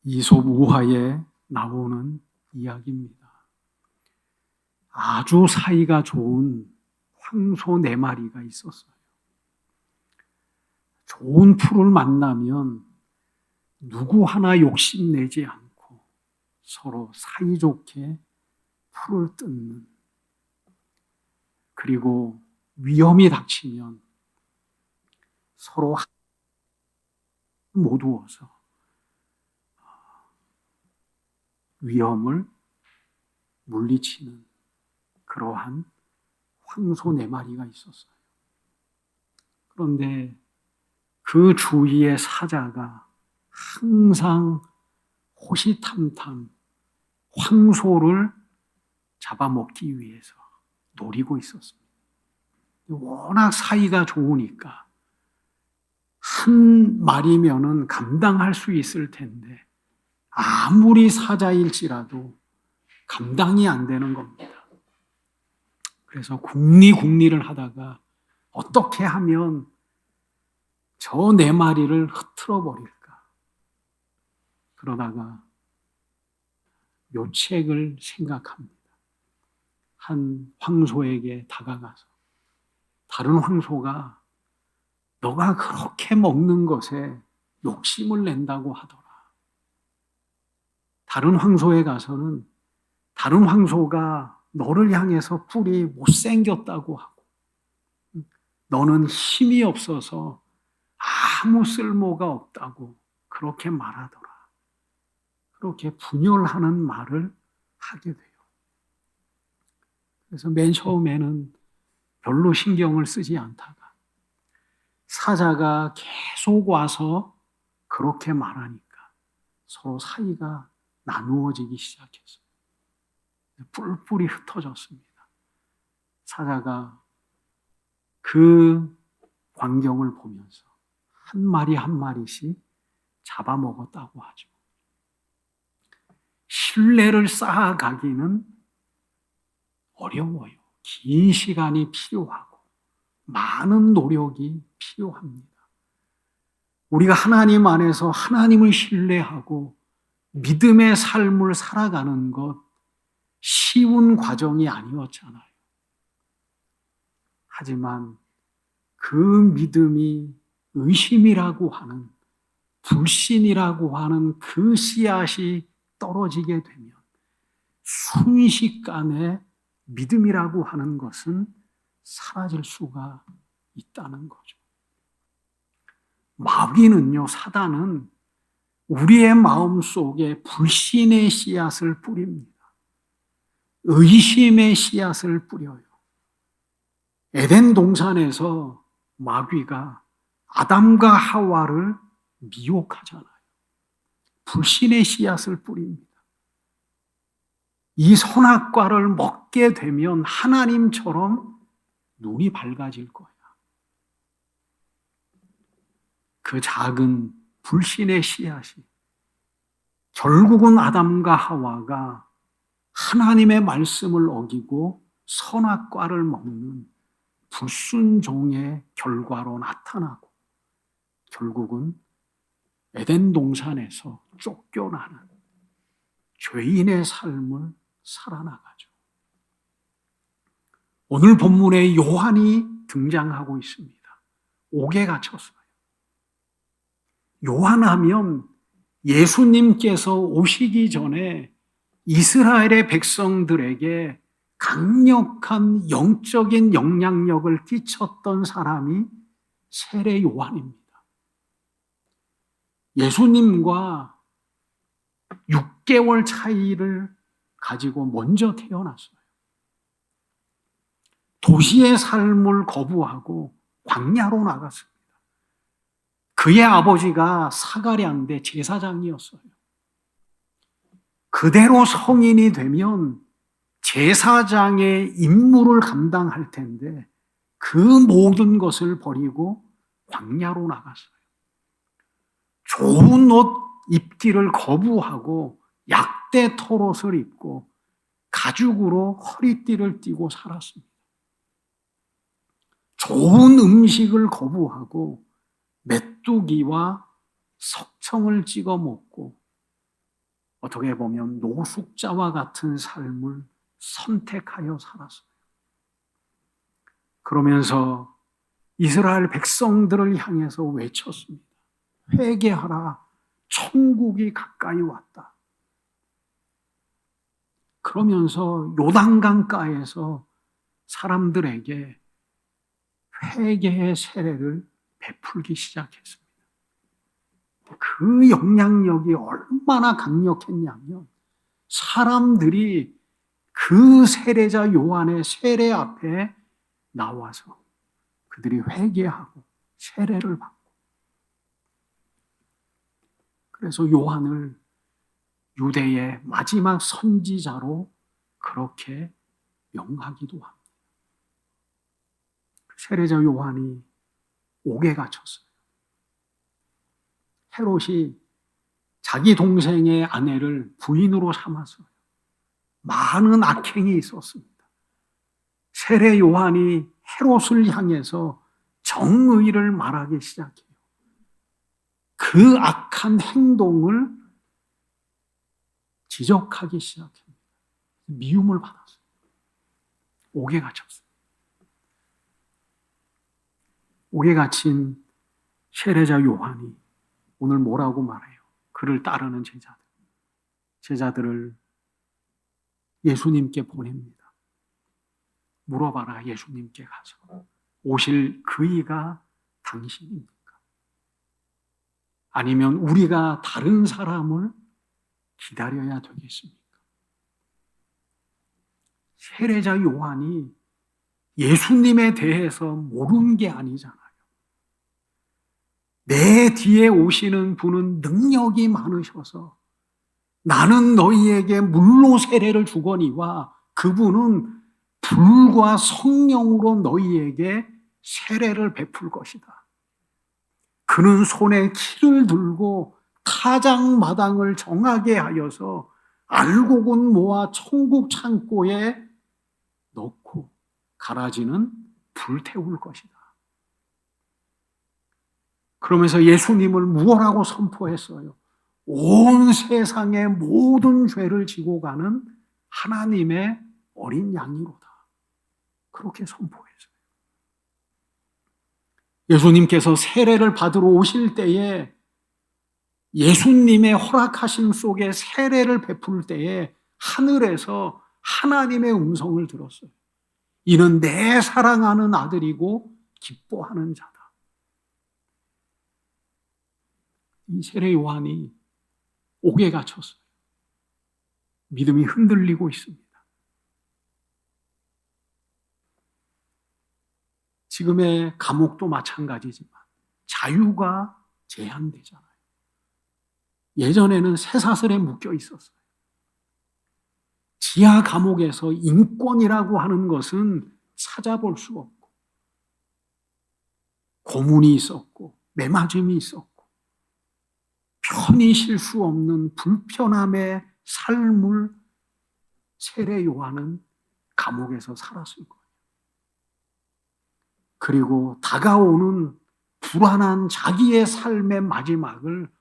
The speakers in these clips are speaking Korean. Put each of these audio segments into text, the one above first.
이솝 우화에 나오는 이야기입니다. 아주 사이가 좋은 황소 4마리가 있었어요. 좋은 풀을 만나면 누구 하나 욕심내지 않고 서로 사이좋게 풀을 뜯는, 그리고 위험이 닥치면 서로 못 두어서 위험을 물리치는 그러한 황소 4마리가 있었어요. 그런데 그 주위의 사자가 항상 호시탐탐 황소를 잡아먹기 위해서 노리고 있었습니다. 워낙 사이가 좋으니까 한 마리면은 감당할 수 있을 텐데 아무리 사자일지라도 감당이 안 되는 겁니다. 그래서 궁리를 하다가 어떻게 하면 저 4마리를 흐트러 버릴까? 그러다가 묘책을 생각합니다. 한 황소에게 다가가서 다른 황소가 너가 그렇게 먹는 것에 욕심을 낸다고 하더라. 다른 황소에 가서는 다른 황소가 너를 향해서 뿔이 못생겼다고 하고 너는 힘이 없어서 아무 쓸모가 없다고 그렇게 말하더라. 그렇게 분열하는 말을 하게 돼요. 그래서 맨 처음에는 별로 신경을 쓰지 않다가 사자가 계속 와서 그렇게 말하니까 서로 사이가 나누어지기 시작했어요. 뿔뿔이 흩어졌습니다. 사자가 그 광경을 보면서 한 마리 한 마리씩 잡아먹었다고 하죠. 신뢰를 쌓아가기는 어려워요. 긴 시간이 필요하고 많은 노력이 필요합니다. 우리가 하나님 안에서 하나님을 신뢰하고 믿음의 삶을 살아가는 것 쉬운 과정이 아니었잖아요. 하지만 그 믿음이 의심이라고 하는, 불신이라고 하는 그 씨앗이 떨어지게 되면 순식간에 믿음이라고 하는 것은 사라질 수가 있다는 거죠. 마귀는요, 사단은 우리의 마음 속에 불신의 씨앗을 뿌립니다. 의심의 씨앗을 뿌려요. 에덴 동산에서 마귀가 아담과 하와를 미혹하잖아요. 불신의 씨앗을 뿌립니다. 이 선악과를 먹게 되면 하나님처럼 눈이 밝아질 거야. 그 작은 불신의 씨앗이 결국은 아담과 하와가 하나님의 말씀을 어기고 선악과를 먹는 불순종의 결과로 나타나고 결국은 에덴 동산에서 쫓겨나는 죄인의 삶을 살아나가죠. 오늘 본문에 요한이 등장하고 있습니다. 옥에 갇혔어요. 요한하면 예수님께서 오시기 전에 이스라엘의 백성들에게 강력한 영적인 영향력을 끼쳤던 사람이 세례 요한입니다. 예수님과 6개월 차이를 가지고 먼저 태어났어요. 도시의 삶을 거부하고 광야로 나갔습니다. 그의 아버지가 사가랴인데 제사장이었어요. 그대로 성인이 되면 제사장의 임무를 감당할 텐데 그 모든 것을 버리고 광야로 나갔어요. 좋은 옷 입기를 거부하고 약대 털옷을 입고 가죽으로 허리띠를 띠고 살았습니다. 좋은 음식을 거부하고 메뚜기와 석청을 찍어 먹고 어떻게 보면 노숙자와 같은 삶을 선택하여 살았어요. 그러면서 이스라엘 백성들을 향해서 외쳤습니다. 회개하라. 천국이 가까이 왔다. 그러면서 요단강가에서 사람들에게 회개의 세례를 베풀기 시작했습니다. 그 영향력이 얼마나 강력했냐면 사람들이 그 세례자 요한의 세례 앞에 나와서 그들이 회개하고 세례를 받고, 그래서 요한을 유대의 마지막 선지자로 그렇게 명하기도 합니다. 세례자 요한이 옥에 갇혔어요. 헤롯이 자기 동생의 아내를 부인으로 삼았어요. 많은 악행이 있었습니다. 세례 요한이 헤롯을 향해서 정의를 말하기 시작해요. 그 악한 행동을 지적하기 시작합니다. 미움을 받았어요. 옥에 갇혔어요. 옥에 갇힌 세례자 요한이 오늘 뭐라고 말해요? 그를 따르는 제자들을 예수님께 보냅니다. 물어봐라. 예수님께 가서 오실 그이가 당신입니까? 아니면 우리가 다른 사람을 기다려야 되겠습니까? 세례자 요한이 예수님에 대해서 모르는 게 아니잖아요. 내 뒤에 오시는 분은 능력이 많으셔서 나는 너희에게 물로 세례를 주거니와 그분은 불과 성령으로 너희에게 세례를 베풀 것이다. 그는 손에 키를 들고 타작마당을 정하게 하여서 알곡은 모아 천국 창고에 넣고 가라지는 불태울 것이다. 그러면서 예수님을 무엇라고 선포했어요? 온 세상의 모든 죄를 지고 가는 하나님의 어린 양이로다. 그렇게 선포했어요. 예수님께서 세례를 받으러 오실 때에 예수님의 허락하심 속에 세례를 베풀 때에 하늘에서 하나님의 음성을 들었어요. 이는 내 사랑하는 아들이고 기뻐하는 자다. 이 세례 요한이 옥에 갇혔어요. 믿음이 흔들리고 있습니다. 지금의 감옥도 마찬가지지만 자유가 제한되잖아요. 예전에는 쇠사슬에 묶여 있었어요. 지하 감옥에서 인권이라고 하는 것은 찾아볼 수 없고, 고문이 있었고 매맞음이 있었고 편히 쉴 수 없는 불편함의 삶을 세례 요한은 감옥에서 살았을 거예요. 그리고 다가오는 불안한 자기의 삶의 마지막을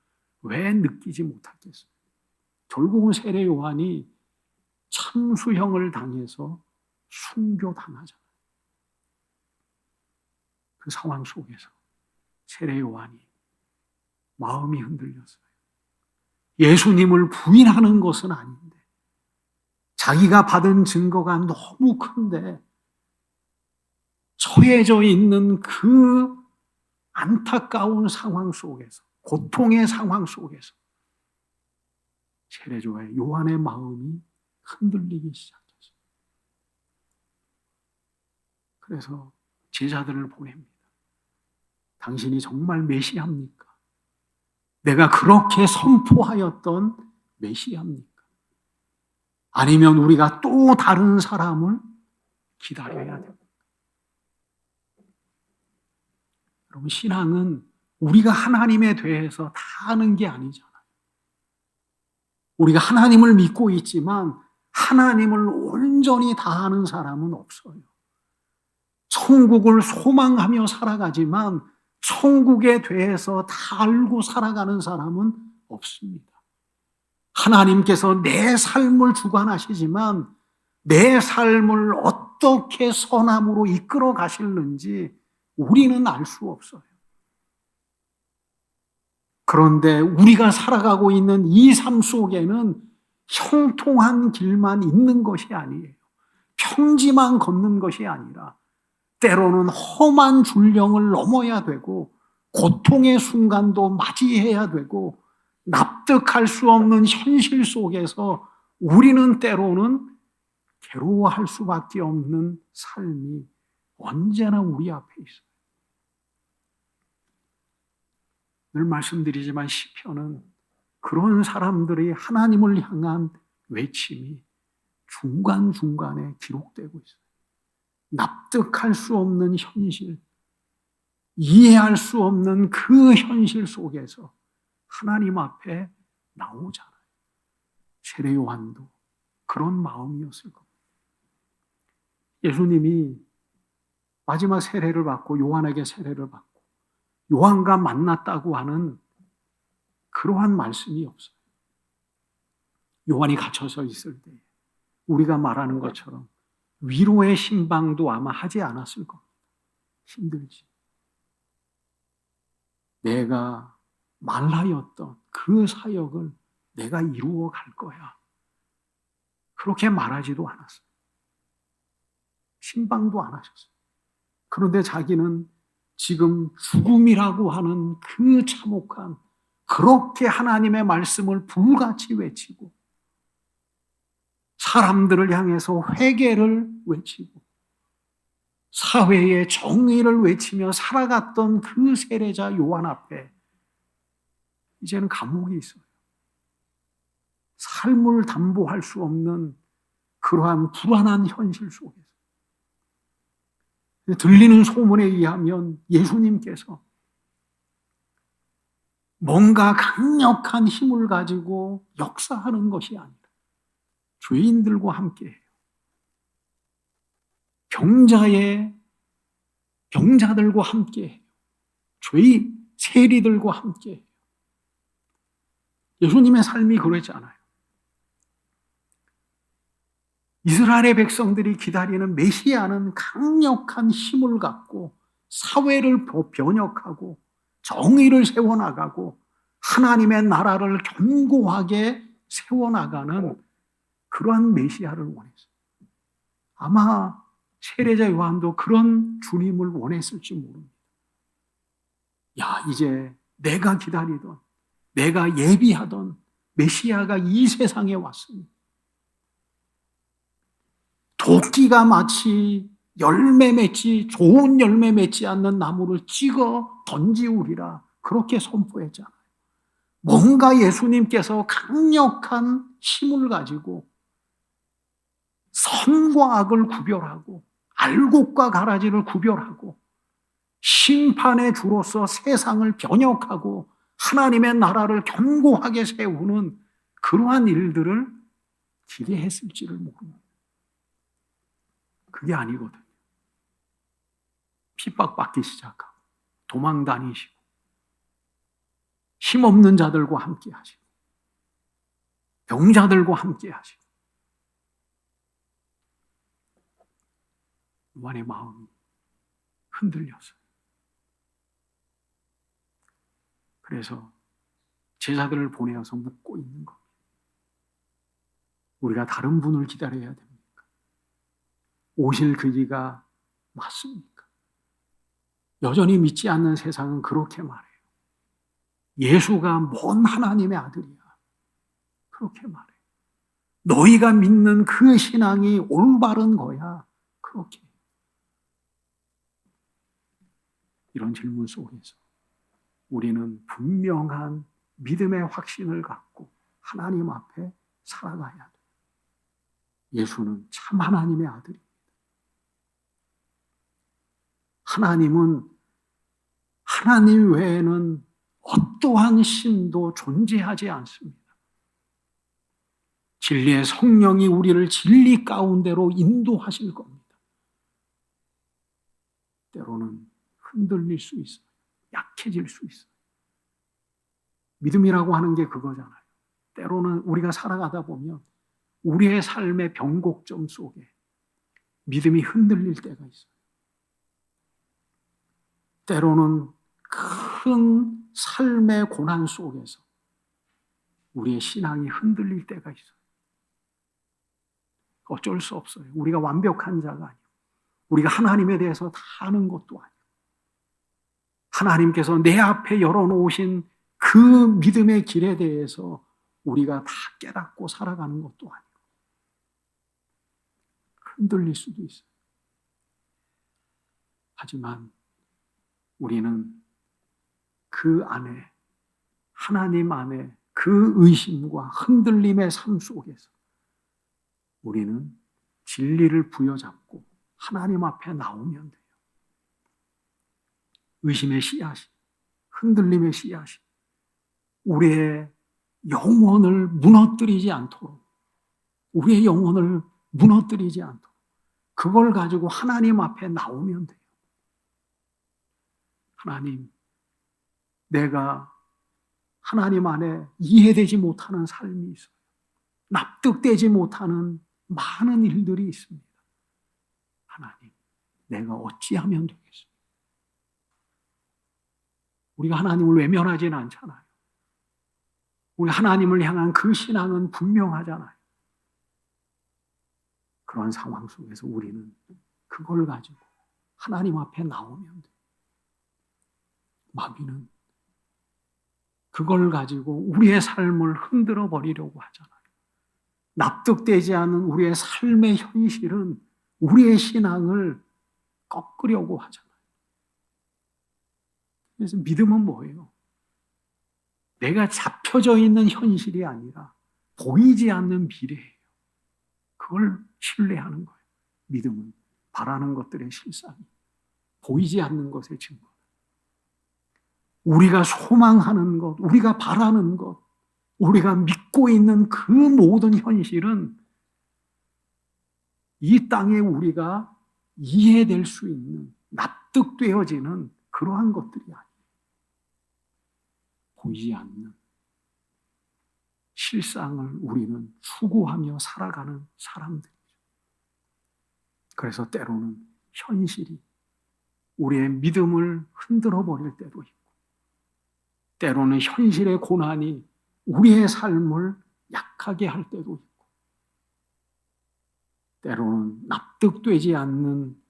왜 느끼지 못하겠어요? 결국은 세례 요한이 참수형을 당해서 순교당하잖아요. 그 상황 속에서 세례 요한이 마음이 흔들렸어요. 예수님을 부인하는 것은 아닌데 자기가 받은 증거가 너무 큰데 처해져 있는 그 안타까운 상황 속에서, 고통의 상황 속에서 세례자 요한의 마음이 흔들리기 시작했어요. 그래서 제자들을 보냅니다. 당신이 정말 메시아입니까? 내가 그렇게 선포하였던 메시아입니까? 아니면 우리가 또 다른 사람을 기다려야 됩니까? 여러분, 신앙은 우리가 하나님에 대해서 다 아는 게 아니잖아요. 우리가 하나님을 믿고 있지만 하나님을 온전히 다 아는 사람은 없어요. 천국을 소망하며 살아가지만 천국에 대해서 다 알고 살아가는 사람은 없습니다. 하나님께서 내 삶을 주관하시지만 내 삶을 어떻게 선함으로 이끌어 가실는지 우리는 알 수 없어요. 그런데 우리가 살아가고 있는 이 삶 속에는 형통한 길만 있는 것이 아니에요. 평지만 걷는 것이 아니라 때로는 험한 줄령을 넘어야 되고 고통의 순간도 맞이해야 되고 납득할 수 없는 현실 속에서 우리는 때로는 괴로워할 수밖에 없는 삶이 언제나 우리 앞에 있어요. 늘 말씀드리지만 시편은 그런 사람들이 하나님을 향한 외침이 중간중간에 기록되고 있어요. 납득할 수 없는 현실, 이해할 수 없는 그 현실 속에서 하나님 앞에 나오잖아요. 세례 요한도 그런 마음이었을 겁니다. 예수님이 마지막 세례를 받고 요한에게 세례를 받고 요한과 만났다고 하는 그러한 말씀이 없어요. 요한이 갇혀서 있을 때 우리가 말하는 것처럼 위로의 신방도 아마 하지 않았을 겁니다. 힘들지. 내가 말하였던 그 사역을 내가 이루어 갈 거야. 그렇게 말하지도 않았어요. 신방도 안 하셨어요. 그런데 자기는 지금 죽음이라고 하는 그 참혹한 그렇게 하나님의 말씀을 불같이 외치고 사람들을 향해서 회개를 외치고 사회의 정의를 외치며 살아갔던 그 세례자 요한 앞에 이제는 감옥이 있어요. 삶을 담보할 수 없는 그러한 불안한 현실 속에서 들리는 소문에 의하면 예수님께서 뭔가 강력한 힘을 가지고 역사하는 것이 아니라 죄인들과 함께해요. 병자들과 함께해요. 세리들과 함께해요. 예수님의 삶이 그러지 않아요. 이스라엘의 백성들이 기다리는 메시아는 강력한 힘을 갖고 사회를 변혁하고 정의를 세워나가고 하나님의 나라를 견고하게 세워나가는 그러한 메시아를 원했어요. 아마 세례자 요한도 그런 주님을 원했을지 모릅니다. 야, 이제 내가 기다리던, 내가 예비하던 메시아가 이 세상에 왔으니 도끼가 마치 좋은 열매 맺지 않는 나무를 찍어 던지우리라 그렇게 선포했잖아요. 뭔가 예수님께서 강력한 힘을 가지고 선과 악을 구별하고 알곡과 가라지를 구별하고 심판의 주로서 세상을 변혁하고 하나님의 나라를 견고하게 세우는 그러한 일들을 기대했을지를 모릅니다. 그게 아니거든요. 핍박받기 시작하고 도망 다니시고 힘없는 자들과 함께 하시고 병자들과 함께 하시고 요한의 마음이 흔들렸어요. 그래서 제자들을 보내어서 묻고 있는 겁니다. 우리가 다른 분을 기다려야 됩니까? 오실 그이가 맞습니까? 여전히 믿지 않는 세상은 그렇게 말해요. 예수가 뭔 하나님의 아들이야. 그렇게 말해요. 너희가 믿는 그 신앙이 올바른 거야. 그렇게. 이런 질문 속에서 우리는 분명한 믿음의 확신을 갖고 하나님 앞에 살아가야 돼요. 예수는 참 하나님의 아들입니다. 하나님 외에는 어떠한 신도 존재하지 않습니다. 진리의 성령이 우리를 진리 가운데로 인도하실 겁니다. 때로는 흔들릴 수 있어요. 약해질 수 있어요. 믿음이라고 하는 게 그거잖아요. 때로는 우리가 살아가다 보면 우리의 삶의 변곡점 속에 믿음이 흔들릴 때가 있어요. 때로는 큰 삶의 고난 속에서 우리의 신앙이 흔들릴 때가 있어요. 어쩔 수 없어요. 우리가 완벽한 자가 아니고, 우리가 하나님에 대해서 다 아는 것도 아니고, 하나님께서 내 앞에 열어놓으신 그 믿음의 길에 대해서 우리가 다 깨닫고 살아가는 것도 아니고, 흔들릴 수도 있어요. 하지만 우리는 그 안에, 하나님 안에 그 의심과 흔들림의 삶 속에서 우리는 진리를 부여잡고 하나님 앞에 나오면 돼요. 의심의 씨앗이, 흔들림의 씨앗이 우리의 영혼을 무너뜨리지 않도록, 우리의 영혼을 무너뜨리지 않도록 그걸 가지고 하나님 앞에 나오면 돼요. 하나님, 내가 하나님 안에 이해되지 못하는 삶이 있어요. 납득되지 못하는 많은 일들이 있습니다. 하나님, 내가 어찌하면 되겠습니까? 우리가 하나님을 외면하지는 않잖아요. 우리 하나님을 향한 그 신앙은 분명하잖아요. 그런 상황 속에서 우리는 그걸 가지고 하나님 앞에 나오면 돼요. 마귀는 그걸 가지고 우리의 삶을 흔들어 버리려고 하잖아요. 납득되지 않는 우리의 삶의 현실은 우리의 신앙을 꺾으려고 하잖아요. 그래서 믿음은 뭐예요? 내가 잡혀져 있는 현실이 아니라 보이지 않는 미래예요. 그걸 신뢰하는 거예요. 믿음은 바라는 것들의 실상이 보이지 않는 것의 증거. 우리가 소망하는 것, 우리가 바라는 것, 우리가 믿고 있는 그 모든 현실은 이 땅에 우리가 이해될 수 있는, 납득되어지는 그러한 것들이 아니에요. 보이지 않는 실상을 우리는 추구하며 살아가는 사람들이죠. 그래서 때로는 현실이 우리의 믿음을 흔들어 버릴 때도 있고, 때로는 현실의 고난이 우리의 삶을 약하게 할 때도 있고, 때로는 납득되지 않는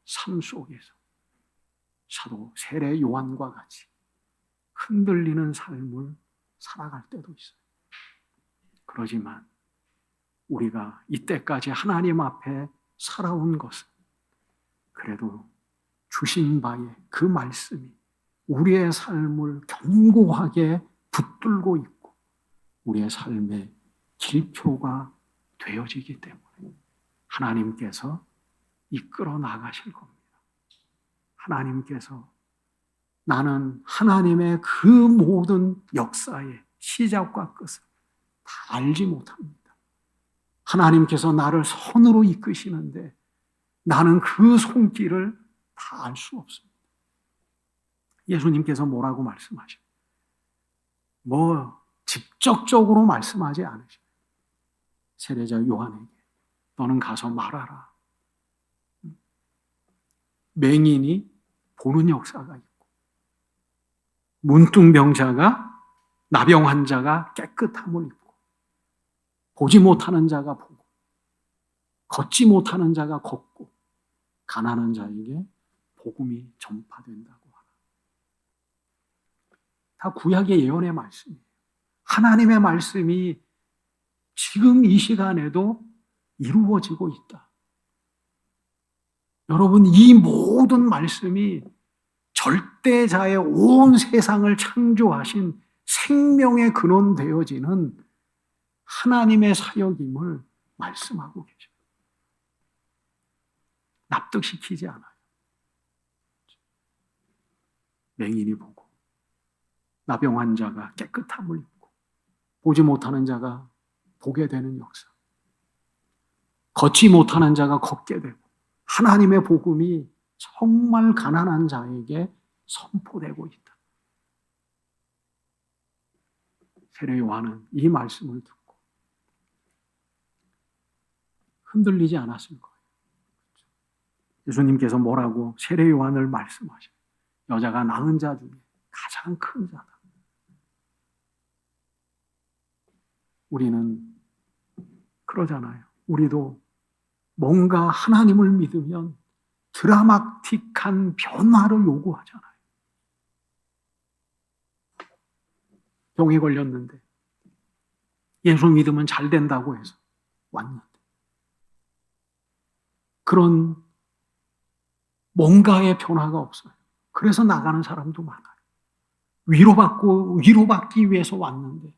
삶 속에서 사도 세례 요한과 같이 흔들리는 삶을 살아갈 때도 있어요. 그러지만 우리가 이때까지 하나님 앞에 살아온 것은 그래도 주신 바의 그 말씀이 우리의 삶을 견고하게 붙들고 있고 우리의 삶의 길표가 되어지기 때문에 하나님께서 이끌어 나가실 겁니다. 하나님께서 나는 하나님의 그 모든 역사의 시작과 끝을 다 알지 못합니다. 하나님께서 나를 선으로 이끄시는데 나는 그 손길을 다 알 수 없습니다. 예수님께서 뭐라고 말씀하셔요? 직접적으로 말씀하지 않으셔요. 세례자 요한에게 너는 가서 말하라. 맹인이 보는 역사가 있고 문둥병자가 나병 환자가 깨끗함을 입고 보지 못하는 자가 보고 걷지 못하는 자가 걷고 가난한 자에게 복음이 전파된다고 하라. 다 구약의 예언의 말씀이에요. 하나님의 말씀이 지금 이 시간에도 이루어지고 있다. 여러분, 이 모든 말씀이 절대자의 온 세상을 창조하신 생명의 근원 되어지는 하나님의 사역임을 말씀하고 계셔요. 납득시키지 않아요. 맹인이 보고 나병 환자가 깨끗함을 입고 보지 못하는 자가 보게 되는 역사, 걷지 못하는 자가 걷게 되고 하나님의 복음이 정말 가난한 자에게 선포되고 있다. 세례 요한은 이 말씀을 듣고 흔들리지 않았을 거예요. 예수님께서 뭐라고 세례 요한을 말씀하셔요? 여자가 낳은 자 중에 가장 큰 자다. 우리는 그러잖아요. 우리도 뭔가 하나님을 믿으면 드라마틱한 변화를 요구하잖아요. 병에 걸렸는데 예수 믿으면 잘 된다고 해서 왔는데 그런 뭔가의 변화가 없어요. 그래서 나가는 사람도 많아요. 위로받기 위해서 왔는데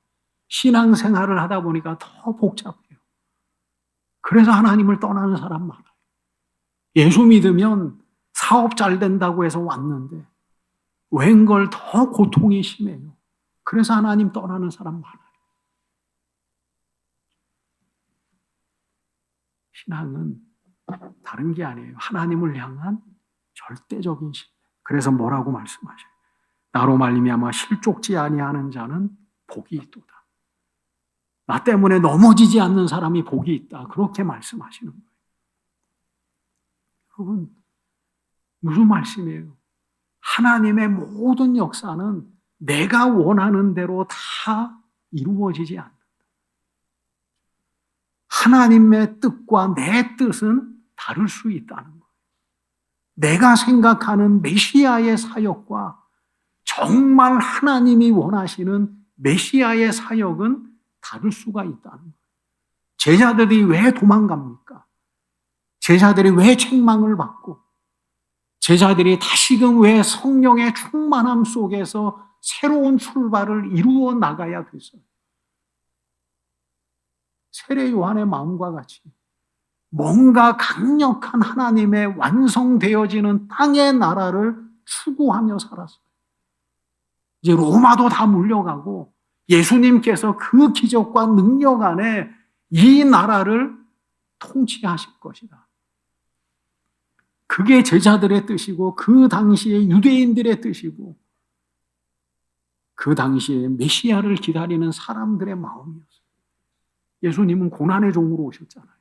신앙생활을 하다 보니까 더 복잡해요. 그래서 하나님을 떠나는 사람 많아요. 예수 믿으면 사업 잘 된다고 해서 왔는데 웬걸 더 고통이 심해요. 그래서 하나님 떠나는 사람 많아요. 신앙은 다른 게 아니에요. 하나님을 향한 절대적인 신뢰. 그래서 뭐라고 말씀하셔요? 나로 말미암아 실족지 아니하는 자는 복이 있도다. 나 때문에 넘어지지 않는 사람이 복이 있다. 그렇게 말씀하시는 거예요. 여러분, 무슨 말씀이에요? 하나님의 모든 역사는 내가 원하는 대로 다 이루어지지 않는다. 하나님의 뜻과 내 뜻은 다를 수 있다는 거예요. 내가 생각하는 메시아의 사역과 정말 하나님이 원하시는 메시아의 사역은 다를 수가 있다는 거예요. 제자들이 왜 도망갑니까? 제자들이 왜 책망을 받고 제자들이 다시금 왜 성령의 충만함 속에서 새로운 출발을 이루어 나가야 됐어요? 세례 요한의 마음과 같이 뭔가 강력한 하나님의 완성되어지는 땅의 나라를 추구하며 살았어요. 이제 로마도 다 물려가고 예수님께서 그 기적과 능력 안에 이 나라를 통치하실 것이다. 그게 제자들의 뜻이고 그 당시에 유대인들의 뜻이고 그 당시에 메시아를 기다리는 사람들의 마음이었어요. 예수님은 고난의 종으로 오셨잖아요.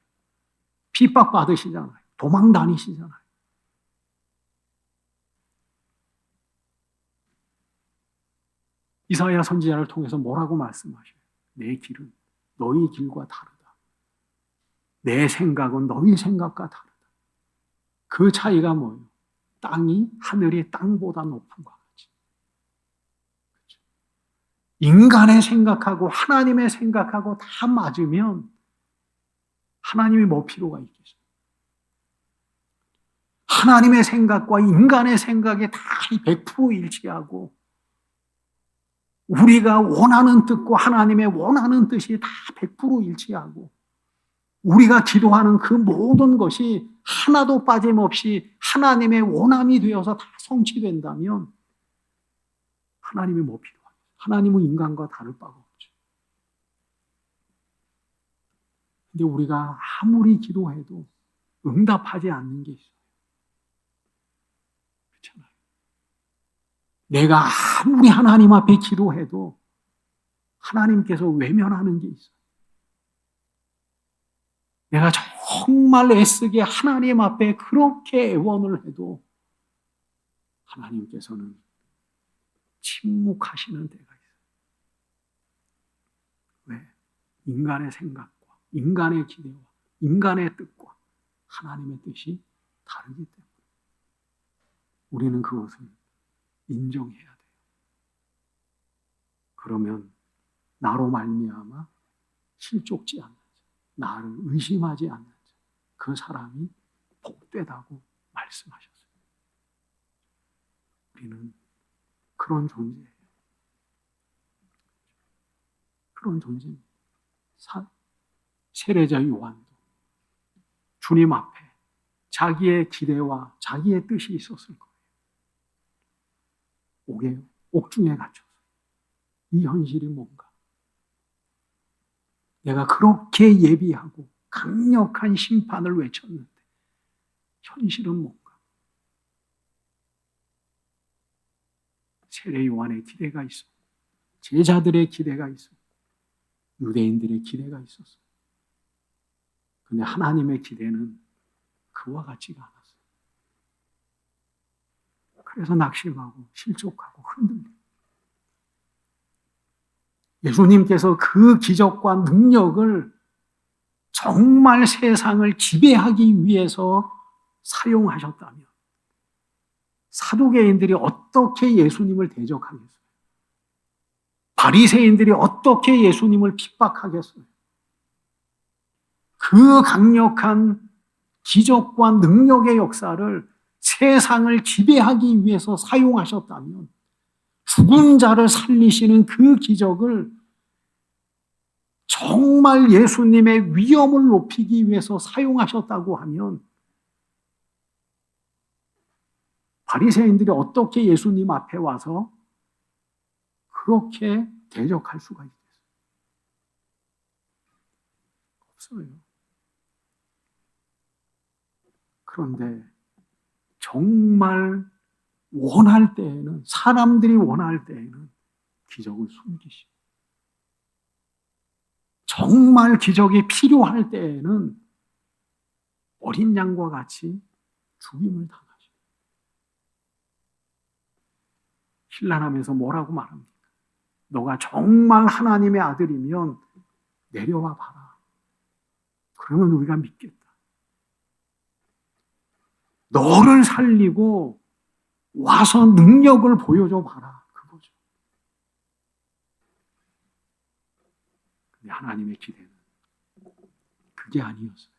핍박받으시잖아요. 도망 다니시잖아요. 이사야 선지자를 통해서 뭐라고 말씀하셔요? 내 길은 너희 길과 다르다. 내 생각은 너희 생각과 다르다. 그 차이가 뭐예요? 땅이 하늘이 땅보다 높은 것 같이. 그렇죠? 인간의 생각하고 하나님의 생각하고 다 맞으면 하나님이 뭐 필요가 있겠어요? 하나님의 생각과 인간의 생각이 다 100% 일치하고 우리가 원하는 뜻과 하나님의 원하는 뜻이 다 100% 일치하고 우리가 기도하는 그 모든 것이 하나도 빠짐없이 하나님의 원함이 되어서 다 성취된다면 하나님이 뭐 필요하겠어요? 하나님은 인간과 다를 바가 없죠. 근데 우리가 아무리 기도해도 응답하지 않는 게 있어요. 그렇잖아요. 내가 아무리 하나님 앞에 기도해도 하나님께서 외면하는 게 있어요. 내가 정말 애쓰게 하나님 앞에 그렇게 애원을 해도 하나님께서는 침묵하시는 때가 있어요. 왜? 인간의 생각과 인간의 기대와 인간의 뜻과 하나님의 뜻이 다르기 때문에 우리는 그것을 인정해야 돼요. 그러면 나로 말미암아 실족지 않는 자, 나를 의심하지 않는 자, 그 사람이 복되다고 말씀하셨어요. 우리는 그런 존재예요. 그런 존재입니다. 세례자 요한도 주님 앞에 자기의 기대와 자기의 뜻이 있었을 거예요. 옥중에 갇혀서 이 현실이 뭔가? 내가 그렇게 예비하고 강력한 심판을 외쳤는데 현실은 뭔가? 세례 요한의 기대가 있었고 제자들의 기대가 있었고 유대인들의 기대가 있었어요. 근데 하나님의 기대는 그와 같지가 않았어요. 그래서 낙심하고 실족하고 흔들려요. 예수님께서 그 기적과 능력을 정말 세상을 지배하기 위해서 사용하셨다면 사두개인들이 어떻게 예수님을 대적하겠어요? 바리새인들이 어떻게 예수님을 핍박하겠어요? 그 강력한 기적과 능력의 역사를 세상을 지배하기 위해서 사용하셨다면 죽은 자를 살리시는 그 기적을 정말 예수님의 위엄을 높이기 위해서 사용하셨다고 하면 바리새인들이 어떻게 예수님 앞에 와서 그렇게 대적할 수가 있겠어요? 없어요. 그런데 정말 원할 때에는, 사람들이 원할 때에는 기적을 숨기시고, 정말 기적이 필요할 때에는 어린 양과 같이 죽임을 당하시고, 신랑하면서 뭐라고 말합니까? 너가 정말 하나님의 아들이면 내려와 봐라. 그러면 우리가 믿겠다. 너를 살리고 와서 능력을 보여줘 봐라. 그거죠. 근데 하나님의 기대는 그게 아니었어요.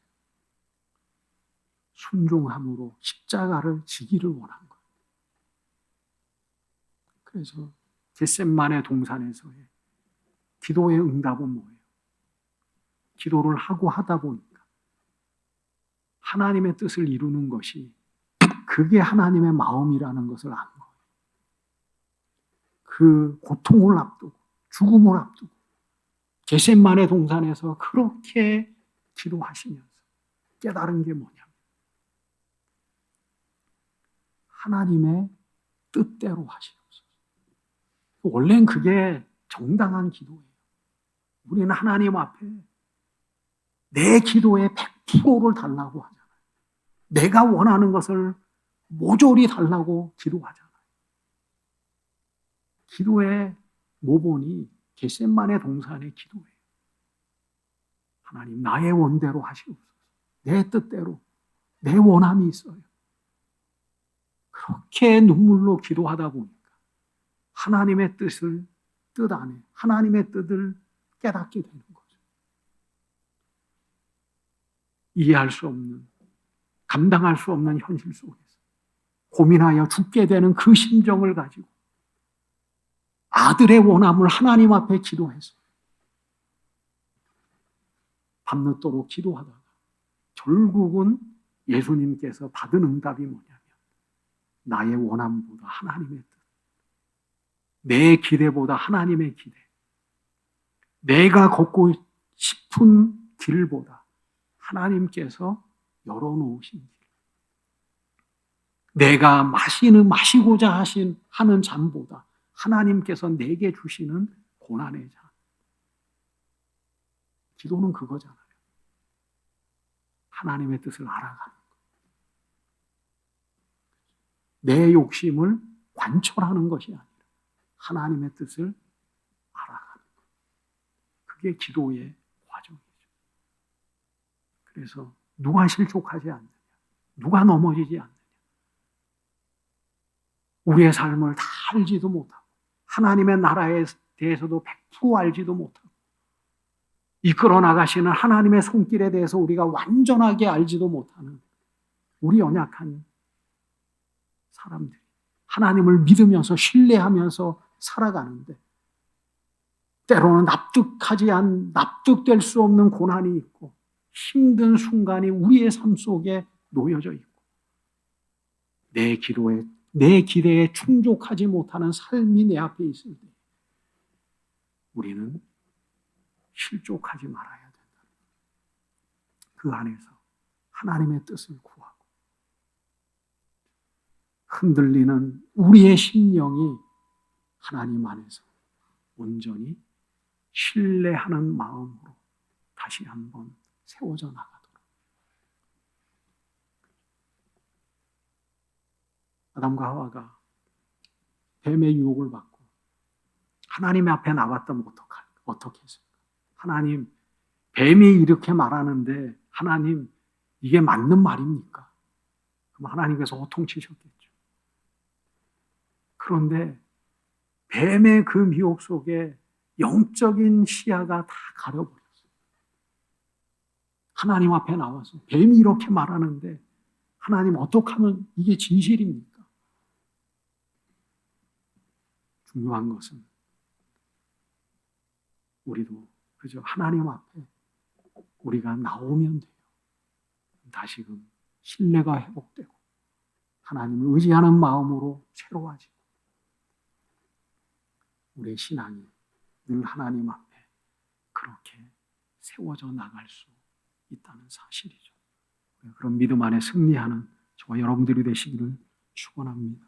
순종함으로 십자가를 지기를 원한 거예요. 그래서 겟셋마네 동산에서의 기도의 응답은 뭐예요? 기도를 하고 하다 보니까 하나님의 뜻을 이루는 것이 그게 하나님의 마음이라는 것을 안 거예요. 그 고통을 앞두고 죽음을 앞두고 겟셋마네 동산에서 그렇게 기도하시면서 깨달은 게 뭐냐면 하나님의 뜻대로 하시옵소서. 원래는 그게 정당한 기도예요. 우리는 하나님 앞에 내 기도의 100%를 달라고 하잖아요. 내가 원하는 것을 모조리 달라고 기도하잖아요. 기도의 모본이 겟셋마네 동산의 기도예요. 하나님 나의 원대로 하시옵소서. 내 뜻대로 내 원함이 있어요. 그렇게 눈물로 기도하다 보니까 하나님의 뜻 안에 하나님의 뜻을 깨닫게 되는 거죠. 이해할 수 없는, 감당할 수 없는 현실 속에서 고민하여 죽게 되는 그 심정을 가지고 아들의 원함을 하나님 앞에 기도해서 밤늦도록 기도하다가 결국은 예수님께서 받은 응답이 뭐냐면 나의 원함보다 하나님의 뜻, 내 기대보다 하나님의 기대, 내가 걷고 싶은 길보다 하나님께서 열어놓으신 길, 내가 마시고자 하는 잠보다 하나님께서 내게 주시는 고난의 잠. 기도는 그거잖아요. 하나님의 뜻을 알아가는 것. 내 욕심을 관철하는 것이 아니라 하나님의 뜻을 알아가는 것. 그게 기도의 과정이죠. 그래서 누가 실족하지 않느냐, 누가 넘어지지 않느냐, 우리의 삶을 다 알지도 못하고 하나님의 나라에 대해서도 100% 알지도 못하고 이끌어 나가시는 하나님의 손길에 대해서 우리가 완전하게 알지도 못하는 우리 연약한 사람들이 하나님을 믿으면서 신뢰하면서 살아가는데 때로는 납득될 수 없는 고난이 있고 힘든 순간이 우리의 삶 속에 놓여져 있고 내 기대에 충족하지 못하는 삶이 내 앞에 있을 때 우리는 실족하지 말아야 된다. 그 안에서 하나님의 뜻을 구하고 흔들리는 우리의 심령이 하나님 안에서 온전히 신뢰하는 마음으로 다시 한번 세워져 나가도록. 아담과 하와가 뱀의 유혹을 받고 하나님 앞에 나왔다면 어떻게 했을까? 하나님, 뱀이 이렇게 말하는데 하나님, 이게 맞는 말입니까? 그럼 하나님께서 호통치셨겠죠. 그런데 뱀의 그 미혹 속에 영적인 시야가 다 가려버렸어요. 하나님 앞에 나와서 뱀이 이렇게 말하는데 하나님, 어떻게 하면 이게 진실입니까? 중요한 것은 우리도 그저 하나님 앞에 우리가 나오면 돼요. 다시금 신뢰가 회복되고 하나님을 의지하는 마음으로 새로워지고 우리의 신앙이 늘 하나님 앞에 그렇게 세워져 나갈 수 있다는 사실이죠. 그런 믿음 안에 승리하는 저와 여러분들이 되시기를 축원합니다.